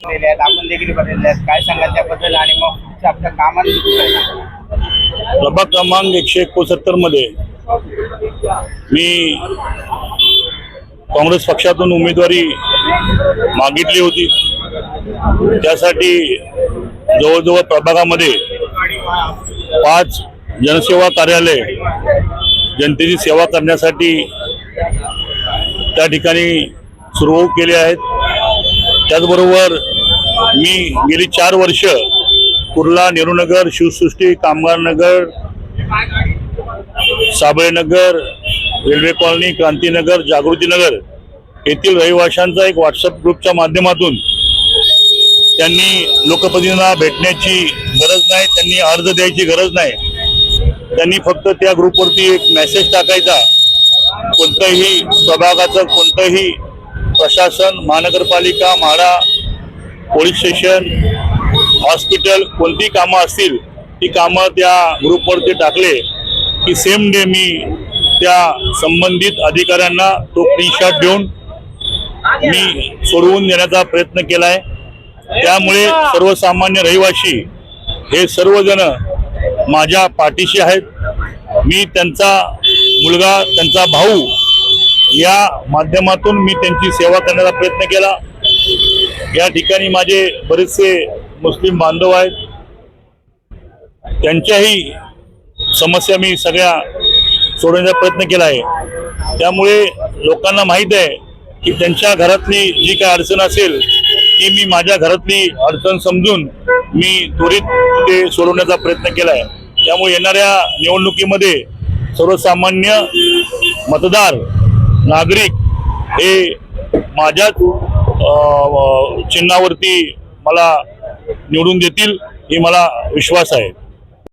आपण देखील बदलले आहेत, काय सांगाल त्याबद्दल आणि मग पुढच्या आपल्या कामांनी? प्रभाग क्रमांक 169 मध्ये मी काँग्रेस पक्षातून उमेदवारी मागितली होती। त्यासाठी जवळजवळ प्रभागामध्ये 5 जनसेवा कार्यालय जनतेची सेवा करण्यासाठी त्या ठिकाणी सुरू केले आहेत। त्याचबरोबर मी गेली 4 वर्ष कुर्ला, नेहरूनगर, शिवसृष्टी, कामगार नगर, साबळे नगर, रेल्वे कॉलनी, क्रांतीनगर, जागृतीनगर येथील रहिवाशांचा एक व्हॉट्सअप ग्रुपच्या माध्यमातून त्यांनी लोकप्रतिनिधींना भेटण्याची गरज नाही, त्यांनी अर्ज द्यायची गरज नाही, त्यांनी फक्त त्या ग्रुपवरती एक मेसेज टाकायचा। कोणत्याही प्रभागाचं कोणतंही प्रशासन, महानगरपालिका, म्हाडा, पोलीस स्टेशन, हॉस्पिटल कोणती कामं असतील ती कामं त्या ग्रुपवरती टाकले की सेम डे मी त्या संबंधित अधिकाऱ्यांना तो स्क्रीनशॉट देऊन मी सोडवून देण्याचा प्रयत्न केला आहे। त्यामुळे सर्वसामान्य रहिवासी हे सर्वजण माझ्या पाठीशी आहेत। मी त्यांचा मुलगा, त्यांचा भाऊ या माध्यमातून मी त्यांची सेवा करण्याचा प्रयत्न केला। या ठिकाणी माझे बरेचसे मुस्लिम बांधव आहेत, त्यांच्याही समस्या मी सगळ्या सोडवण्याचा प्रयत्न केला आहे। त्यामुळे लोकांना माहीत आहे की त्यांच्या घरातली जी काय अडचण असेल ती मी माझ्या घरातली अडचण समजून मी त्वरित ते सोडवण्याचा प्रयत्न केला आहे। त्यामुळे येणाऱ्या निवडणुकीमध्ये सर्वसामान्य मतदार नागरिक हे माझ्याच चिन्हावरती मला निवडून देतील ही मला विश्वास आहे।